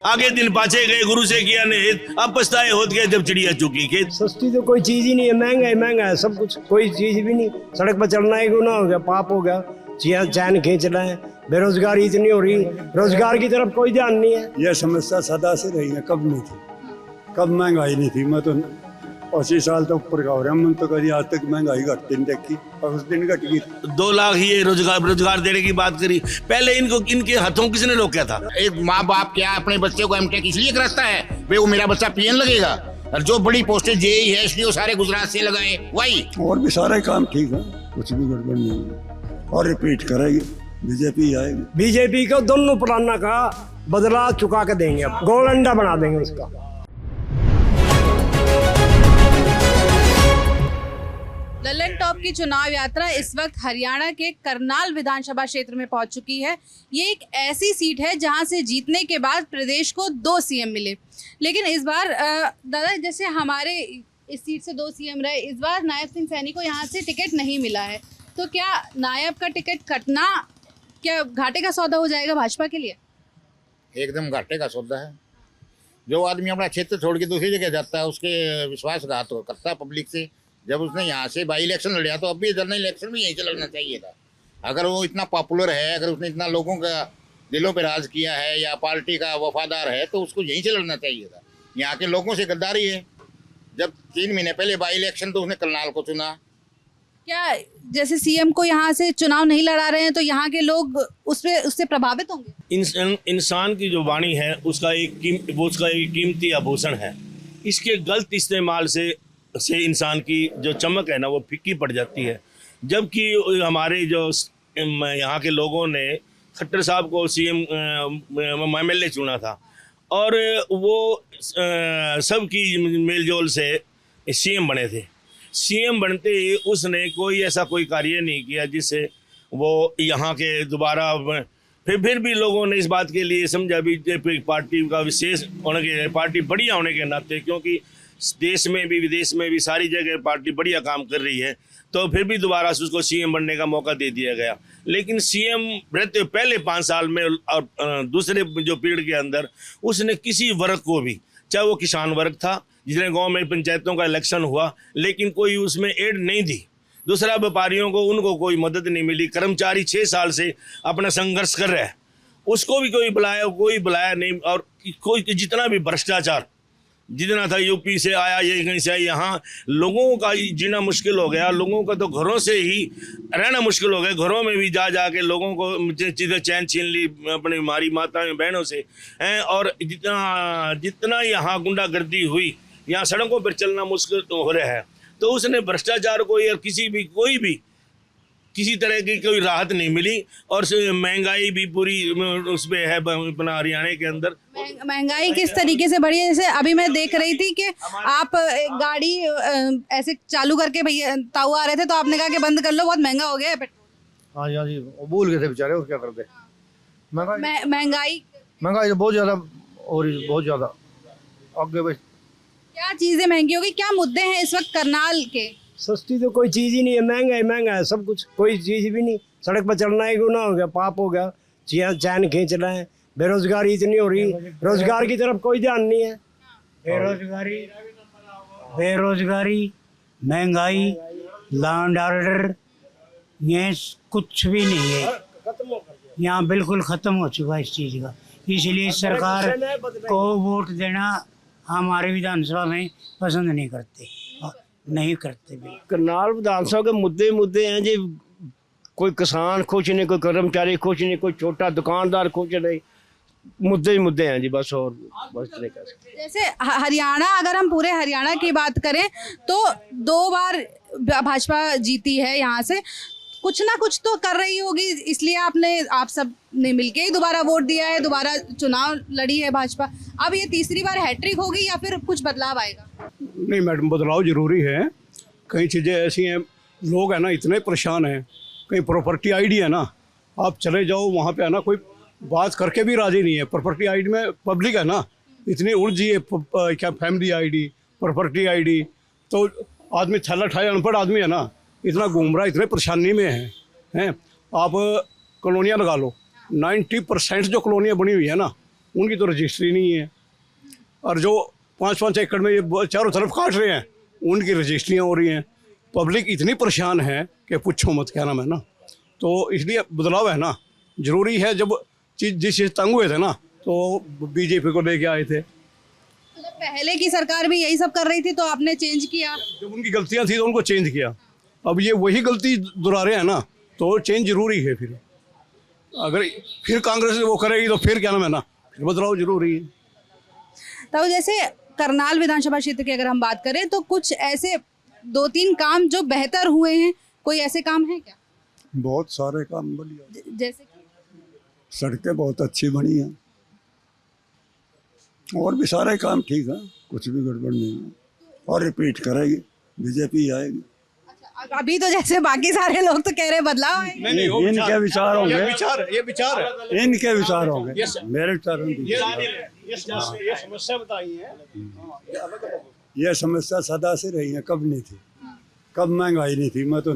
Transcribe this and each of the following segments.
आगे दिन पाछे गए गुरु से किया ने अब पछताए होत गए जब चिड़िया चुकी खेत। सस्ती तो कोई चीज ही नहीं है, महंगा है, महंगा है सब कुछ, कोई चीज भी नहीं। सड़क पर चलना ही गुनाह हो गया, पाप हो गया, चैन खींच रहे हैं। बेरोजगारी इतनी हो रही, रोजगार की तरफ कोई ध्यान नहीं है। यह समस्या सदा से रही है, कब नहीं थी, कब महंगाई नहीं थी। मैं तो 80 साल तो ऊपर का हो रहा, मैं तो कभी आज तक महंगाई घटती नहीं देखी, और उस दिन घट गई। 2 लाख ये रोजगार देने की बात करी, पहले इनको इनके हाथों किसने रोका था? एक माँ बाप क्या अपने बच्चे को एमटेक इसलिए कराता है भाई वो मेरा बच्चा पीएन लगेगा, और जो बड़ी पोस्टें जेई है इसलिए वो सारे गुजरात से लगाए वही। और भी सारे काम ठीक है, कुछ भी गड़बड़ नहीं है, और रिपीट करेगी बीजेपी आएगी। बीजेपी को दोनों पुराना का बदला चुका के देंगे, अब गोल अंडा बना देंगे उसका। लल्लन टॉप की चुनाव यात्रा इस वक्त हरियाणा के करनाल विधानसभा क्षेत्र में पहुंच चुकी है। ये एक ऐसी सीट है जहां से जीतने के बाद प्रदेश को 2 सीएम मिले, लेकिन इस बार दादा जैसे हमारे इस सीट से 2 सीएम रहे, इस बार नायब सिंह सैनी को यहाँ से टिकट नहीं मिला है, तो क्या नायब का टिकट कटना क्या घाटे का सौदा हो जाएगा भाजपा के लिए? एकदम घाटे का सौदा है। जो आदमी अपना क्षेत्र छोड़ के दूसरी जगह जाता है उसके विश्वासघात करता है पब्लिक से। जब उसने यहाँ से बाई इलेक्शन लड़ा तो अब भी जनरल इलेक्शन भी यहीं से लड़ना चाहिए था। अगर वो इतना पॉपुलर है, अगर उसने इतना लोगों का दिलों पे राज किया है या पार्टी का वफादार है तो उसको यहीं से लड़ना चाहिए था। यहाँ के लोगों से गद्दारी है। जब 3 महीने पहले बाई इलेक्शन तो उसने करनाल को चुना। क्या जैसे सीएम को यहाँ से चुनाव नहीं लड़ा रहे हैं तो यहाँ के लोग उससे प्रभावित होंगे? इंसान की जो वाणी है उसका एक कीमती आभूषण है। इसके गलत इस्तेमाल से इंसान की जो चमक है ना वो फीकी पड़ जाती है। जबकि हमारे जो यहाँ के लोगों ने खट्टर साहब को सीएम MLA चुना था और वो सबकी मेलजोल से सीएम बने थे। सीएम बनते ही उसने कोई कार्य नहीं किया जिससे वो यहाँ के दोबारा फिर भी लोगों ने इस बात के लिए समझा बीजेपी पार्टी का विशेष होने के, पार्टी बढ़िया होने के नाते, क्योंकि देश में भी विदेश में भी सारी जगह पार्टी बढ़िया काम कर रही है, तो फिर भी दोबारा से उसको सीएम बनने का मौका दे दिया गया। लेकिन सीएम रहते पहले 5 साल में और दूसरे जो पीरियड के अंदर उसने किसी वर्ग को भी, चाहे वो किसान वर्ग था जिसने गांव में पंचायतों का इलेक्शन हुआ, लेकिन कोई उसमें एड नहीं दी। दूसरा व्यापारियों को उनको कोई मदद नहीं मिली। कर्मचारी 6 साल से अपना संघर्ष कर रहे हैं, उसको भी कोई बुलाया नहीं। और कोई जितना भी भ्रष्टाचार जितना था यूपी से आया, ये कहीं से आया, यहाँ लोगों का जीना मुश्किल हो गया। लोगों का तो घरों से ही रहना मुश्किल हो गया। घरों में भी जा के लोगों को चीज़ें चैन छीन ली अपनी हमारी माताएं बहनों से हैं। और जितना यहाँ गुंडागर्दी हुई, यहाँ सड़कों पर चलना मुश्किल हो रहा है। तो उसने भ्रष्टाचार को या किसी तरह की कोई राहत नहीं मिली। और महंगाई भी पूरी उस पे है अपना हरियाणा के अंदर। महंगाई किस तरीके से बढ़ी है? जैसे अभी मैं देख रही थी कि आप एक गाड़ी ऐसे चालू करके भैया ताऊ आ रहे थे तो आपने कहा कि बंद कर लो, बहुत महंगा हो गया है पेट्रोल। हाँ जी, वो भूल गए थे बेचारे, और क्या करते। महंगाई तो बहुत ज्यादा हो रही, बहुत ज्यादा आगे भाई। क्या चीजें महंगी होगी? क्या मुद्दे हैं इस वक्त करनाल के? सस्ती तो कोई चीज ही नहीं है, महंगा है, महंगा है सब कुछ, कोई चीज भी नहीं। सड़क पर चलना ही गुनाह हो गया, पाप हो गया, चैन खींच रहे हैं। बेरोजगारी इतनी हो रही, रोजगार की तरफ कोई ध्यान नहीं है। बेरोजगारी, महंगाई, लैंड ऑर्डर, ये कुछ भी नहीं है यहाँ, बिल्कुल खत्म हो चुका है इस चीज का। इसलिए सरकार को वोट देना हमारे विधानसभा में पसंद नहीं करते भी। करनाल विधानसभा के मुद्दे हैं जी। कोई किसान खुश नहीं, कोई कर्मचारी खुश नहीं, कोई छोटा दुकानदार खुश नहीं। मुद्दे हैं जी बस, और बस नहीं कर सकते। जैसे हरियाणा, अगर हम पूरे हरियाणा की बात करें तो 2 बार भाजपा जीती है यहाँ से, कुछ ना कुछ तो कर रही होगी, इसलिए आप सब ने मिलके ही दोबारा वोट दिया है, दोबारा चुनाव लड़ी है भाजपा। अब ये तीसरी बार हैट्रिक होगी या फिर कुछ बदलाव आएगा? नहीं मैडम, बदलाव जरूरी है। कई चीज़ें ऐसी हैं, लोग है ना इतने परेशान हैं। कहीं प्रॉपर्टी आईडी है ना, आप चले जाओ वहाँ पे है ना, कोई बात करके भी राजी नहीं है। प्रॉपर्टी आईडी में पब्लिक है ना इतनी उलझी है, क्या फैमिली आईडी, प्रॉपर्टी आईडी, तो आदमी थैला ठाए अनपढ़ आदमी है ना, इतना घूम रहा है, इतने परेशानी में हैं। आप कॉलोनियाँ लगा लो, 90% जो कॉलोनियाँ बनी हुई है ना उनकी तो रजिस्ट्री नहीं है। और जो 5-5 एकड़ में ये चारों तरफ काट रहे हैं, उनकी रजिस्ट्रियाँ हो रही हैं। पब्लिक इतनी परेशान है कि पूछो मत, क्या नाम है ना। तो इसलिए बदलाव है ना, ज़रूरी है। जब जिस चीज़ तंग हुए थे ना, तो बीजेपी को लेके आए थे। मतलब पहले की सरकार भी यही सब कर रही थी तो आपने चेंज किया। जब उनकी गलतियाँ थी तो उनको चेंज किया। अब ये वही गलती दोहरा रहे हैं ना, तो चेंज जरूरी है। फिर अगर फिर कांग्रेस वो करेगी तो फिर क्या नाम है ना, फिर बदलाव जरूरी है। तो जैसे करनाल विधानसभा क्षेत्र की अगर हम बात करें तो कुछ ऐसे 2-3 काम जो बेहतर हुए हैं, कोई ऐसे काम है क्या? बहुत सारे काम बढ़िया, जैसे कि सड़कें बहुत अच्छी बनी हैं, और भी सारे काम ठीक है, कुछ भी गड़बड़ नहीं है। और रिपीट करेगी, बीजेपी आएगी। अच्छा, अभी तो जैसे बाकी सारे लोग तो कह रहे बदलाव है। इनके विचार होंगे, ये विचार है, इनके विचार होंगे, मेरे विचार ये समस्या बताई है। ये समस्या सदा से रही है, कब नहीं थी, कब महंगाई नहीं थी। मैं तो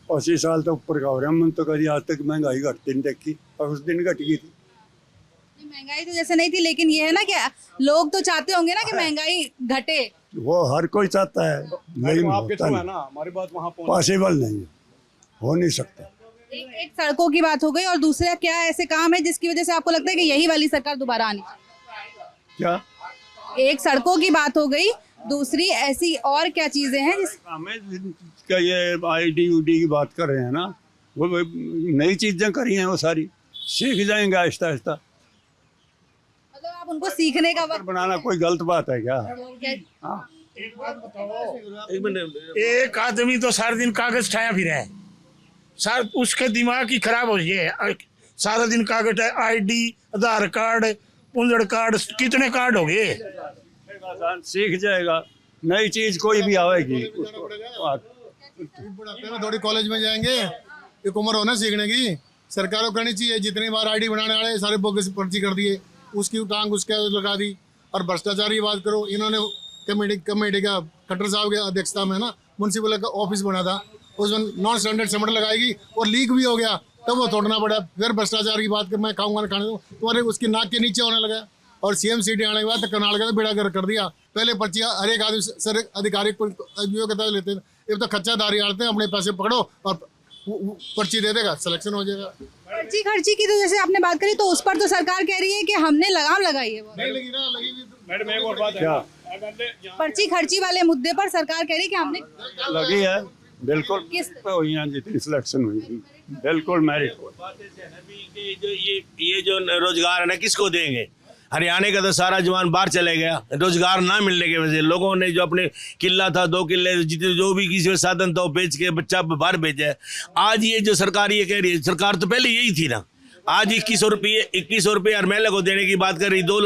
80 साल तो ऊपर का हो रहा हूँ, मैं तो कभी आज तक महंगाई घटती नहीं देखी, और उस दिन घट गई थी। महंगाई तो जैसे नहीं थी, लेकिन ये है ना कि लोग तो चाहते होंगे ना कि महंगाई घटे। वो हर कोई चाहता है, लेकिन होता नहीं, हमारी बात वहाँ पॉसिबल नहीं है, हो नहीं सकता। एक सड़कों की बात हो गई, और दूसरा क्या ऐसे काम है जिसकी वजह से आपको लगता है कि यही वाली सरकार दोबारा आनी चाहिए? क्या एक सड़कों की बात हो गई, दूसरी ऐसी और क्या चीजें हैं हमें क्या ये ID की बात कर रहे हैं ना, वो नई चीजें करी हैं, वो सारी सीख जाएंगे आहिस्ता आहिस्ता। मतलब आप उनको सीखने का वक्त बनाना कोई गलत बात है क्या? क्या- एक मिनट, एक आदमी तो सारा दिन कागज ठाया फिर है, उसके दिमाग ही खराब हो गए। सारा दिन कागज है, ID, आधार कार्ड, पुंजड़ कार्ड, कितने कार्ड हो गए। सीख जाएगा, नई चीज कोई भी आवेगी। बुढ़ापे में थोड़ी कॉलेज में जाएंगे, एक उम्र होना सीखने की। सरकार को करनी चाहिए, जितनी बार ID बनाने वाले सारे बोगस पर्ची कर दिए, उसकी टांग उसके लगा दी। और भ्रष्टाचार की बात करो, इन्होंने कमेटी का खट्टर साहब की अध्यक्षता में ना म्यूनसिपल का ऑफिस बना था, उसमें नॉन स्टैंडर्ड सीमेंट लगाएगी और लीक भी हो गया, तब वो तोड़ना पड़ा। फिर भ्रष्टाचार की बात कर, मैं खाऊंगा ना खाने दूँ, तुम्हारे उसकी नाक के नीचे होने लगा। और CM सीटी आने के बाद तो करनाल का बेड़ा कर दिया। पहले पर्ची हर एक आदमी सर अधिकारी कहता लेते थे, अब तो खच्चा दारी आते हैं, अपने पैसे पकड़ो और पर्ची दे देगा, सिलेक्शन हो जाएगा। पर्ची खर्ची की तो जैसे आपने बात करी, तो उस पर तो सरकार कह रही है कि हमने लगाम लगाई है। नहीं लगी ना, लगी भी तो मैडम एक और बात है, पर्ची खर्ची वाले मुद्दे पर सरकार कह रही है कि हमने लगी है, बिल्कुल किस हुई है, जितनी सिलेक्शन हुई बिल्कुल मेरिट। ये जो रोजगार है ना, किसको देंगे? हरियाणा का तो सारा जवान बाहर चले गया, रोजगार ना मिलने की वजह से। लोगों ने जो अपने किला था, 2 किले, जितने जो भी किसी साधन था, वो बेच के बच्चा बाहर भेजा है। आज ये जो सरकार ये कह रही है, सरकार तो पहले यही थी ना। आज 2100 रुपये हर महिला को देने की बात कर रही, 2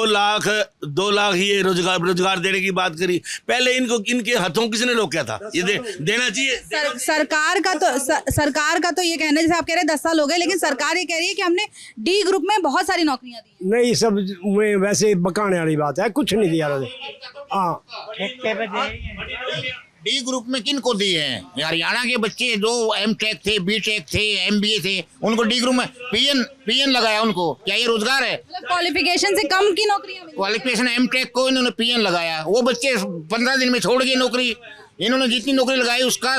लाख ये रोजगार देने की बात करी। पहले इनके हाथों किसने रोका था? ये देना चाहिए। सरकार का तो ये कहना है, जैसे आप कह रहे हैं 10 साल हो गए, लेकिन सरकार ये कह रही है कि हमने D ग्रुप में बहुत सारी नौकरियां दी। नहीं, सब में वैसे बकाने वाली बात है, कुछ नहीं दिया। हाँ, D ग्रुप में किन को दिए हैं? हरियाणा के बच्चे जो M.Tech थे, B.Tech थे, MBA थे, उनको D ग्रुप में PN लगाया उनको। क्या ये रोजगार है? मतलब क्वालिफिकेशन से कम की नौकरियां मिली। क्वालिफिकेशन M.Tech को इन्होंने PN लगाया, वो बच्चे 15 दिन में छोड़ गए नौकरी। इन्होंने जितनी नौकरी लगाई उसका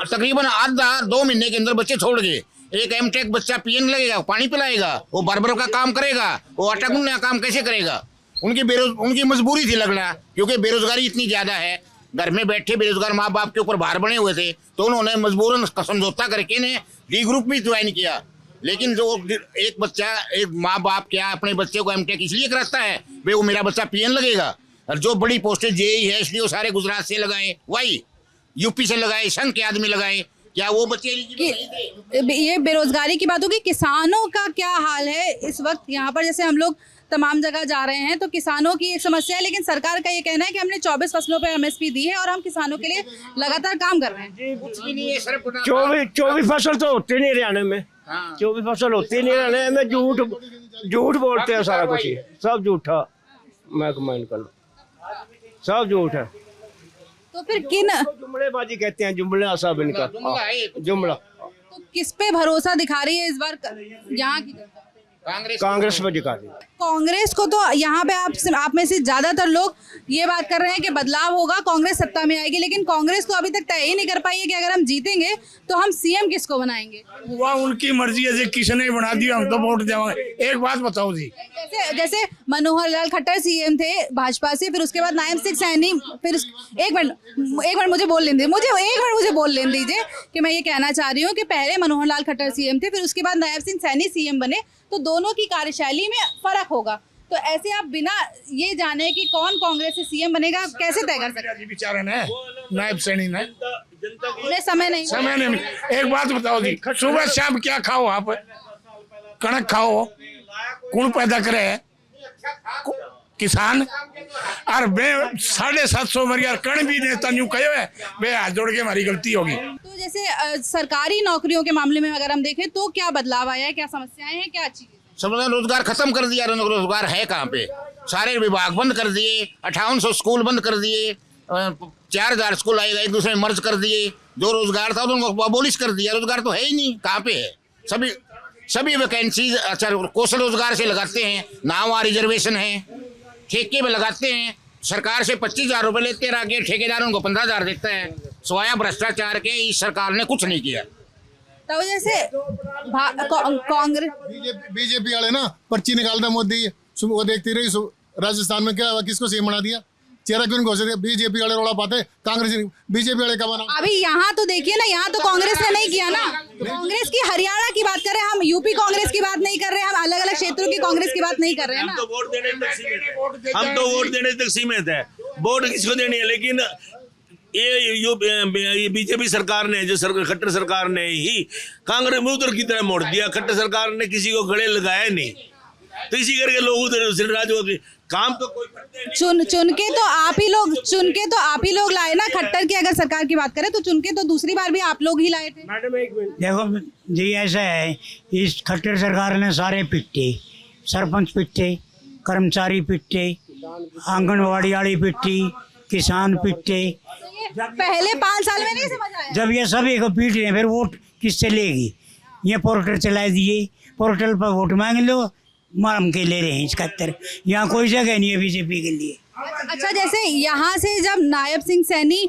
तकरीबन आधा 2 महीने के अंदर बच्चे छोड़ गए। एक M.Tech बच्चा PN लगेगा, पानी पिलाएगा, वो बार्बर का काम करेगा, वो आटा गूंथने का काम कैसे करेगा? उनकी मजबूरी थी लगना, क्योंकि बेरोजगारी इतनी ज्यादा है। घर में बैठे बेरोजगार माँ बाप के ऊपर भार बने हुए थे, तो उन्होंने मजबूरन समझौता करके ने D ग्रुप भी ज्वाइन किया। लेकिन जो एक बच्चा, एक माँ बाप क्या अपने बच्चे को M.Tech इसलिए कराता है भाई वो मेरा बच्चा PN लगेगा। और जो बड़ी पोस्टें JEE है, इसलिए वो सारे गुजरात से लगाए, वही UP से लगाए, संघ के आदमी लगाए। क्या वो बच्चे ये बेरोजगारी की बात होगी। किसानों का क्या हाल है इस वक्त? यहाँ पर जैसे हम लोग तमाम जगह जा रहे हैं तो किसानों की एक समस्या है, लेकिन सरकार का ये कहना है कि हमने 24 फसलों पर MSP दी है और हम किसानों के लिए लगातार काम कर रहे हैं। कुछ भी नहीं है सर। 24 फसल तो होती नहीं हरियाणा में। 24 फसल होती नहीं हरियाणा में। झूठ बोलते हैं सारा कुछ, ही सब झूठा। मैं कमेंट कर लूँ, सब झूठ है। तो फिर किन जुमलेबाजी कहते हैं, जुमला सब इनका जुमला। तो किस पे भरोसा दिखा रही है इस बार यहाँ की जनता? कांग्रेस पर जिता दी। कांग्रेस को तो यहाँ पे आप में से ज्यादातर लोग ये बात कर रहे हैं कि बदलाव होगा, कांग्रेस सत्ता में आएगी, लेकिन कांग्रेस तो अभी तक तय ही नहीं कर पाई है कि अगर हम जीतेंगे तो हम सीएम किसको बनाएंगे। वह उनकी मर्जी है, किसने बना दिया हम तो वोट देवांगे। एक बात बताओ जी, जैसे मनोहर लाल खट्टर सीएम थे भाजपा से, फिर उसके बाद नायब सिंह सैनी, फिर एक मिनट मुझे बोल लेने दीजिए कि मैं ये कहना चाह रही हूँ कि पहले मनोहर लाल खट्टर सीएम थे, फिर उसके बाद नायब सिंह सैनी सीएम बने, तो दोनों की कार्यशैली में फर्क होगा। तो ऐसे आप बिना ये जाने कि कौन कांग्रेस से सीएम बनेगा कैसे तय कर सकते हैं? बेचारे ने नायब सैनी ने उन्हें समय नहीं। एक बात बताओ जी, सुबह शाम क्या खाओ आप? कणक खाओ, कौन पैदा करे? किसान। और बे 750 मरिया कण भी नेता न्यू कहो है, बे हाथ जोड़ के हमारी गलती होगी। तो जैसे सरकारी नौकरियों के मामले में अगर हम देखें तो क्या बदलाव आया है, क्या समस्याएं हैं, क्या अच्छी? सबने रोजगार खत्म कर दिया। रोजगार है कहाँ पे? सारे विभाग बंद कर दिए, 5800 स्कूल बंद कर दिए, 4000 स्कूल आएगा एक दूसरे में मर्ज कर दिए। जो रोजगार था उनको अबोलिश कर दिया। रोजगार तो है ही नहीं, कहाँ पे है? सभी वैकेंसी अच्छा कौशल रोजगार से लगाते हैं, ना वहाँ रिजर्वेशन है, ठेके में लगाते हैं। सरकार से 25,000 रुपये लेते हैं, आगे ठेकेदार उनको 15,000 देता है। स्वाया भ्रष्टाचार के इस सरकार ने कुछ नहीं किया। तो जैसे कांग्रेस बीजेपी वाले ना पर्ची निकालता मोदी, वो देखती रही राजस्थान में क्या हुआ, किसको सीएम बना दिया, चेहरा क्यों घोषित किया? बीजेपी वाले रोड़ा पाते, कांग्रेस बीजेपी वाले का बना। अभी यहाँ तो देखिए ना, यहाँ तो कांग्रेस ने नहीं किया ना। कांग्रेस की हरियाणा की बात कर रहे हैं हम, यूपी कांग्रेस की बात नहीं कर रहे हैं हम, अलग अलग क्षेत्रों की कांग्रेस की बात नहीं कर रहे हैं ना। हम तो वोट देने तक सीमित है। वोट किसको देनी है? लेकिन ये बीजेपी सरकार ने, जो खट्टर सरकार ने ही कांग्रेस में उधर की तरह मोड़ दिया। खट्टर सरकार ने किसी को गले लगाया नहीं, तो इसी करके लोग उधर राज काम तो कोई चुन के तो आप ही लोग लाए ना। खट्टर की अगर सरकार की बात करें तो चुन के तो दूसरी बार भी आप लोग ही लाए थे। मैडम एक मिनट देखो जी, ऐसा है, इस खट्टर सरकार ने सारे पिट्टे, सरपंच पिट्टे, कर्मचारी पिट्टे, आंगनवाड़ी वाली पिट्टी, किसान पिट्टे। पहले 5 साल में नहीं समझ आया। जब ये सभी को पीट रहे हैं, फिर वोट किससे लेगी? ये पोर्टल चला दिए, पोर्टल पर वोट मांग लो, माम के ले रहे हैं 71। यहाँ कोई जगह नहीं है बीजेपी के लिए। अच्छा, जैसे यहाँ से जब नायब सिंह सैनी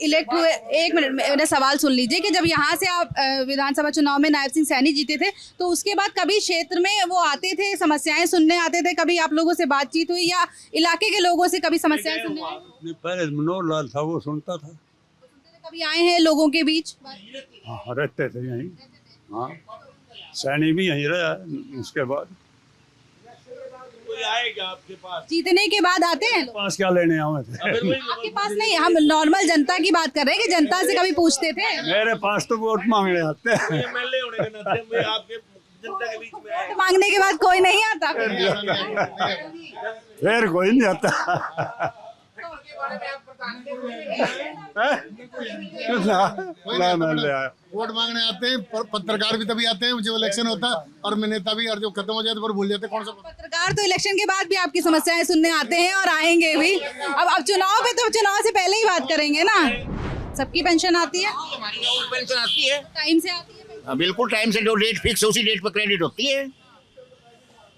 इलेक्ट हुए, एक मिनट मेरा सवाल सुन लीजिए कि जब यहाँ से आप विधानसभा चुनाव में नायब सिंह सैनी जीते थे, तो उसके बाद कभी क्षेत्र में वो आते थे, समस्याएं सुनने आते थे, कभी आप लोगों से बातचीत हुई या इलाके के लोगों से कभी समस्याएं सुनने आई? पहले मनोहर लाल था, वो सुनता था। कभी आए हैं लोगों के बीच? हाँ, रहते थे यहीं। हाँ, सैनी भी यहीं रहा। उसके बाद आएगा आपके पास जीतने के बाद आते हैं लोग? पास क्या लेने आए थे? आपके पास नहीं, हम नॉर्मल जनता की बात कर रहे हैं कि जनता से कभी पूछते थे? मेरे पास तो वोट मांगने आते हैं। एमएलए होने के नाते मैं आपके जनता के बीच में आया। वोट मांगने के बाद कोई नहीं आता? फिर कोई नहीं आता। वोट मांगने आते हैं, पत्रकार भी तभी आते हैं जब इलेक्शन होता है, और नेता भी, और जो खत्म हो जाते हैं भूल जाते हैं कौन सा पत्रकार। तो इलेक्शन के बाद भी आपकी समस्याएं सुनने आते हैं और आएंगे भी। अब चुनाव पे तो चुनाव से पहले ही बात करेंगे ना। सबकी पेंशन आती है? हमारी पेंशन आती है, टाइम से आती है? बिल्कुल टाइम से। जो डेट फिक्स है उसी डेट पर क्रेडिट होती है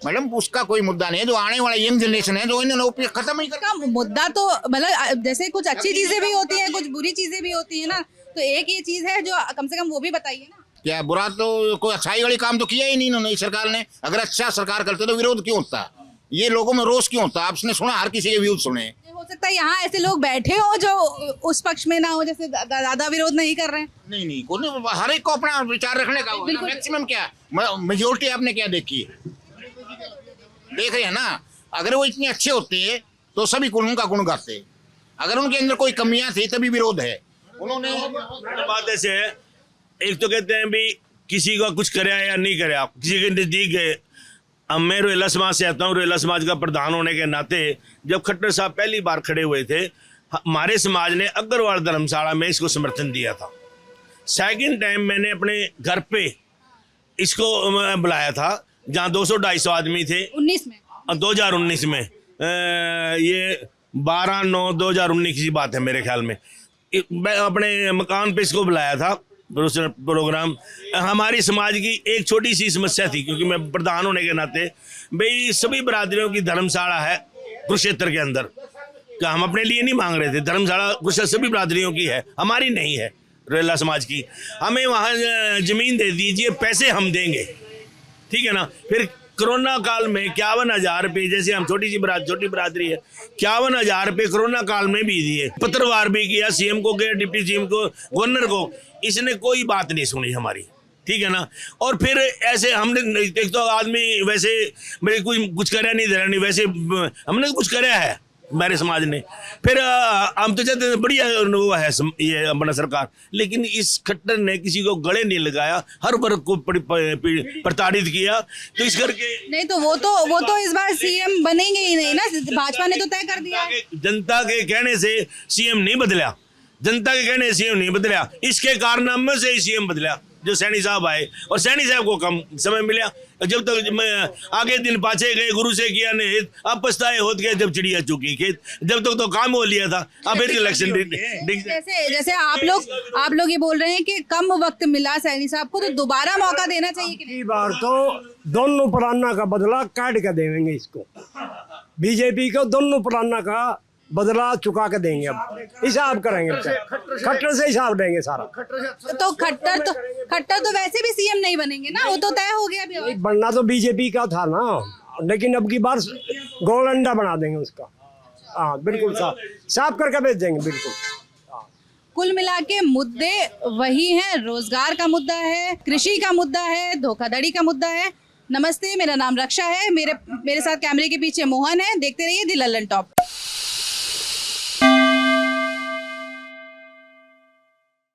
मैडम। उसका कोई मुद्दा नहीं है। जो आने वाला यंग जनरेशन है, जो इन्होंने खत्म ही का मुद्दा तो मतलब जैसे कुछ अच्छी चीजें भी होती हैं, कुछ बुरी चीजें भी होती है ना, तो एक ये चीज है जो कम से कम वो भी बताइए ना। क्या बुरा? तो कोई अच्छाई वाली काम तो किया ही नहीं इन्होंने, सरकार ने। अगर अच्छा सरकार करते तो विरोध क्यों होता? ये लोगों में रोष क्यों होता? आपने सुना, हर किसी के व्यूज सुने। हो सकता है यहाँ ऐसे लोग बैठे हो जो उस पक्ष में ना हो, जैसे ज्यादा विरोध नहीं कर रहे हैं। नहीं, कोई हर एक को अपना विचार रखने का। मैक्सिमम क्या मेजोरिटी आपने क्या देखी है? देख रहे हैं ना। अगर वो इतने अच्छे होते तो सभी उनका गुण गाते। अगर उनके अंदर कोई कमियां थी तभी विरोध है। उन्होंने बात ऐसे है, एक तो कहते हैं भी किसी का कुछ करे या नहीं करे, आप किसी के नजदीक गए। अब मैं रोहिला समाज से आता हूँ। रोहिला समाज का प्रधान होने के नाते जब खट्टर साहब पहली बार खड़े हुए थे, हमारे समाज ने अग्रवाल धर्मशाला में इसको समर्थन दिया था। सेकंड टाइम मैंने अपने घर पे इसको बुलाया था, जहाँ 200-250 आदमी थे। 2019 में ये 12/9/2019 की बात है मेरे ख्याल में। मैं अपने मकान पे इसको बुलाया था प्रोग्राम। हमारी समाज की एक छोटी सी समस्या थी, क्योंकि मैं प्रधान होने के नाते, भाई सभी बरादरियों की धर्मशाला है कुरुक्षेत्र के अंदर, क्या हम अपने लिए नहीं मांग रहे थे? धर्मशाला कुरुक्षेत्र सभी बरादरियों की है, हमारी नहीं है, रेला समाज की। हमें वहाँ जमीन दे दीजिए, पैसे हम देंगे, ठीक है ना। फिर कोरोना काल में 51,000 रुपये, जैसे हम छोटी बरादरी है, 51,000 रुपये कोरोना काल में भी दिए, पत्रवार भी किया, सीएम को गया, डिप्टी सीएम को, गवर्नर को, इसने कोई बात नहीं सुनी हमारी, ठीक है ना। और फिर ऐसे हमने, एक तो आदमी वैसे मेरे कुछ कराया नहीं, दे नहीं, वैसे हमने कुछ कराया है हमारे समाज ने। फिर हम तो चाहते बढ़िया वो है ये अपना सरकार, लेकिन इस खट्टर ने किसी को गले नहीं लगाया, हर वर्ग को प्रताड़ित किया। तो इस करके नहीं तो वो तो इस बार सीएम बनेंगे ही नहीं ना, भाजपा ने तो तय कर दिया है। जनता के कहने से सीएम नहीं बदला, जनता के कहने से सीएम नहीं बदला, इसके कारनामे से ही सीएम बदला, जो सैनी साहब आए, और सैनी साहब को कम समय मिला। जब तक आगे दिन पाछे गए, गुरु से किया नहीं, अब पछताए होत गए जब चिड़िया चुकी खेत, जब तक तो काम हो लिया था। अब फिर इलेक्शन जैसे आप लोग ये बोल रहे हैं कि कम वक्त मिला सैनी साहब को, तो दोबारा मौका देना चाहिए कि नहीं? बार तो दोनों पुराना का बदला काट के देंगे इसको, बीजेपी को दोनों पुराना का बदला चुका के देंगे, अब हिसाब करेंगे, खट्टर से हिसाब देंगे सारा। तो खट्टर तो वैसे भी सीएम नहीं बनेंगे ना, वो तो तय हो गया अभी। बनना तो बीजेपी का था ना, लेकिन अब की बार गोल अंडा बना देंगे उसका। हाँ बिल्कुल साफ करके भेज देंगे बिल्कुल। कुल मिला के मुद्दे वही हैं, रोजगार का मुद्दा है, कृषि का मुद्दा है, धोखाधड़ी का मुद्दा है। नमस्ते, मेरा नाम रक्षा है, मेरे साथ कैमरे के पीछे मोहन है। देखते रहिए द लल्लन टॉप।